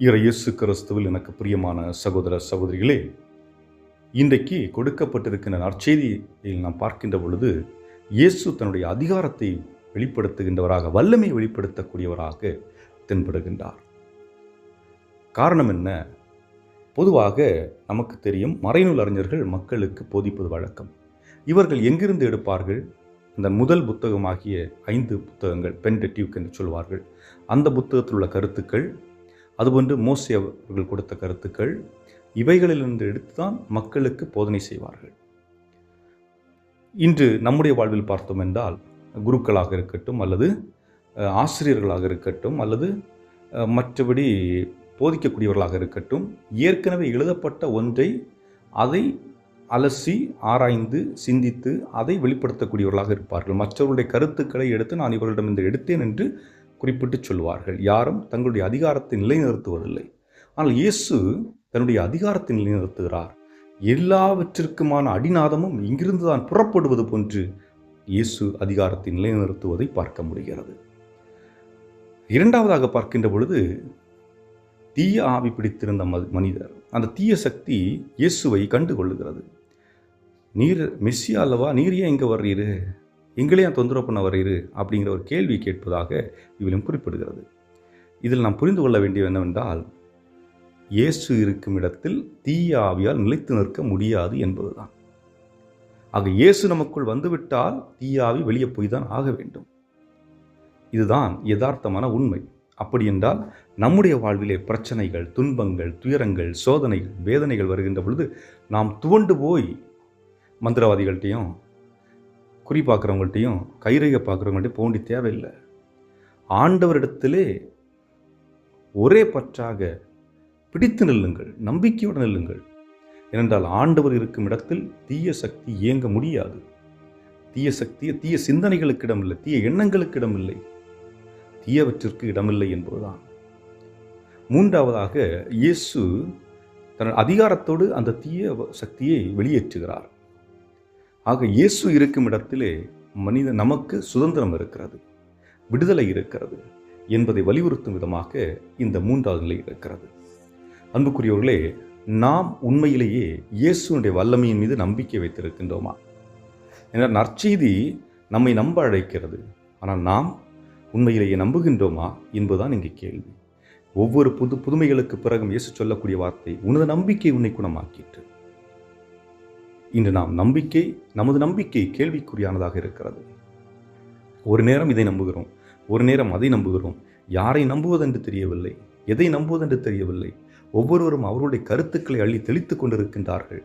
இயேசு கிறிஸ்துவில் எனக்கு பிரியமான சகோதர சகோதரிகளே, இன்றைக்கு கொடுக்கப்பட்டிருக்கின்ற நற்செய்தியில் நாம் பார்க்கின்ற பொழுது, இயேசு தன்னுடைய அதிகாரத்தை வெளிப்படுத்துகின்றவராக, வல்லமை வெளிப்படுத்தக்கூடியவராக தென்படுகின்றார். காரணம் என்ன? பொதுவாக நமக்கு தெரியும், மறைநூல் அறிஞர்கள் மக்களுக்கு போதிப்பது வழக்கம். இவர்கள் எங்கிருந்து எடுப்பார்கள்? அந்த முதல் புத்தகமாகிய 5 புத்தகங்கள், பென்டெட்யூக் என்று சொல்வார்கள், அந்த புத்தகத்தில் உள்ள கருத்துக்கள், அதுபோன்று மோசே அவர்கள் கொடுத்த கருத்துக்கள், இவைகளிலிருந்து எடுத்துதான் மக்களுக்கு போதனை செய்வார்கள். இன்று நம்முடைய வாழ்வில் பார்த்தோம் என்றால், குருக்களாக இருக்கட்டும், அல்லது ஆசிரியர்களாக இருக்கட்டும், அல்லது மற்றபடி போதிக்கக்கூடியவர்களாக இருக்கட்டும், ஏற்கனவே எழுதப்பட்ட ஒன்றை அதை அலசி ஆராய்ந்து சிந்தித்து அதை வெளிப்படுத்தக்கூடியவர்களாக இருப்பார்கள். மற்றவர்களுடைய கருத்துக்களை எடுத்து நான் இவர்களிடமிருந்து எடுத்தேன் என்று குறிப்பிட்டு சொல்வார்கள். யாரும் தங்களுடைய அதிகாரத்தை நிலைநிறுத்துவதில்லை. ஆனால் இயேசு தன்னுடைய அதிகாரத்தை நிலைநிறுத்துகிறார். எல்லாவற்றிற்குமான அடிநாதமும் இங்கிருந்து தான் புறப்படுவது போன்று இயேசு அதிகாரத்தை நிலைநிறுத்துவதை பார்க்க முடிகிறது. இரண்டாவதாக பார்க்கின்ற பொழுது, தீய ஆவி பிடித்திருந்த மனிதர், அந்த தீய சக்தி இயேசுவை கண்டுகொள்ளுகிறது. நீர் மெஸ்ஸியா அல்லவா, நீர் ஏன் இங்கே வர்றீரு, எங்களையும் தொந்தரவு பண்ண வர்றீரு அப்படிங்கிற ஒரு கேள்வி கேட்பதாக இதிலும் குறிப்பிடுகிறது. இதில் நாம் புரிந்து கொள்ள வேண்டியது என்னவென்றால், இயேசு இருக்கும் இடத்தில் தீய ஆவியால் நிலைத்து நிற்க முடியாது என்பதுதான். ஆக இயேசு நமக்குள் வந்துவிட்டால் தீய ஆவி வெளியே போய் தான் ஆக வேண்டும். இதுதான் யதார்த்தமான உண்மை. அப்படி என்றால் நம்முடைய வாழ்விலே பிரச்சனைகள், துன்பங்கள், துயரங்கள், சோதனைகள், வேதனைகள் வருகின்ற பொழுது நாம் துவண்டு போய் மந்திரவாதிகள்கிட்டையும், குறி பார்க்குறவங்கள்ட்டையும், கைரேகை பார்க்குறவங்கள்ட்டையும் போக வேண்டிய தேவையில்லை. ஆண்டவரிடத்திலே ஒரே பற்றாக பிடித்து நில்லுங்கள், நம்பிக்கையோடு நில்லுங்கள். ஏனென்றால் ஆண்டவர் இருக்கும் இடத்தில் தீய சக்தி இயங்க முடியாது. தீய சக்தி, தீய சிந்தனைகளுக்கு இடமில்லை, தீய எண்ணங்களுக்கு இடமில்லை, தீயவற்றிற்கு இடமில்லை என்பதுதான். மூன்றாவதாக, இயேசு தன் அதிகாரத்தோடு அந்த தீய சக்தியை வெளியேற்றுகிறார். ஆக இயேசு இருக்கும் இடத்திலே நமக்கு சுதந்திரம் இருக்கிறது, விடுதலை இருக்கிறது என்பதை வலியுறுத்தும் விதமாக இந்த மூன்றாவது நிலை இருக்கிறது. அன்புக்குரியவர்களே, நாம் உண்மையிலேயே இயேசுனுடைய வல்லமையின் மீது நம்பிக்கை வைத்திருக்கின்றோமா? என்ற நற்செய்தி நம்மை நம்ப அழைக்கிறது. ஆனால் நாம் உண்மையிலேயே நம்புகின்றோமா என்பதுதான் இங்கே கேள்வி. ஒவ்வொரு புதுமைகளுக்கு பிறகும் இயேசு சொல்லக்கூடிய வார்த்தை, உனது நம்பிக்கை உன்னை குணமாக்கிற்று. இன்று நமது நம்பிக்கை கேள்விக்குறியானதாக இருக்கிறது. ஒரு நேரம் இதை நம்புகிறோம், ஒரு நேரம் அதை நம்புகிறோம். யாரை நம்புவதென்று தெரியவில்லை, எதை நம்புவதென்று தெரியவில்லை. ஒவ்வொருவரும் அவருடைய கருத்துக்களை அள்ளி தெளித்து கொண்டிருக்கின்றார்கள்.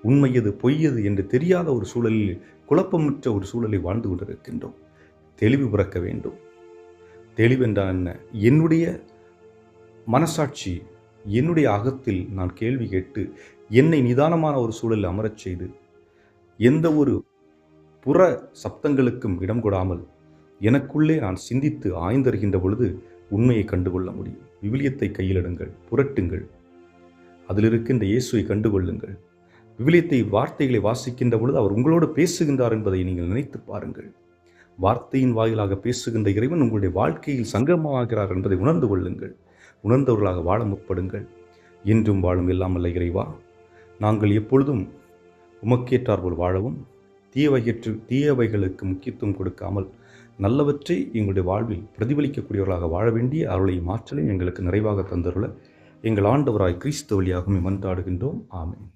உண்மையது பொய்யது என்று தெரியாத ஒரு சூழலில், குழப்பமற்ற ஒரு சூழலை வாழ்ந்து கொண்டிருக்கின்றோம். தெளிவு பிறக்க வேண்டும். தெளிவென்றால் என்ன? என்னுடைய மனசாட்சி, என்னுடைய அகத்தில் நான் கேள்வி கேட்டு என்னை நிதானமான ஒரு சூழலில் அமரச் செய்து, எந்த ஒரு புற சப்தங்களுக்கும் இடம் கொடாமல் எனக்குள்ளே நான் சிந்தித்து ஆய்ந்தறிகின்ற பொழுது உண்மையை கண்டுகொள்ள முடியும். விவிலியத்தை கையில் எடுங்கள், புரட்டுங்கள், அதில் இருக்கின்ற இயேசுவை கண்டுகொள்ளுங்கள். விவிலியத்தை, வார்த்தைகளை வாசிக்கின்ற பொழுது அவர் உங்களோடு பேசுகின்றார் என்பதை நீங்கள் நினைத்து பாருங்கள். வார்த்தையின் வாயிலாக பேசுகின்ற இறைவன் உங்களுடைய வாழ்க்கையில் சங்கமமாகிறார் என்பதை உணர்ந்து கொள்ளுங்கள். உணர்ந்தவர்களாக வாழ முற்படுங்கள். என்றும் வாழும் எல்லாம் வல்ல இறைவா, நாங்கள் எப்பொழுதும் உமக்கேற்றாற்போல் வாழவும், தீயவைகளுக்கு முக்கியத்துவம் கொடுக்காமல் நல்லவற்றை எங்களுடைய வாழ்வில் பிரதிபலிக்கக்கூடியவர்களாக வாழ வேண்டிய அருளையும் ஆற்றலையும் எங்களுக்கு நிறைவாக தந்தருள எங்கள் ஆண்டவராய் கிறிஸ்து வழியாக மன்றாடுகின்றோம். ஆமென்.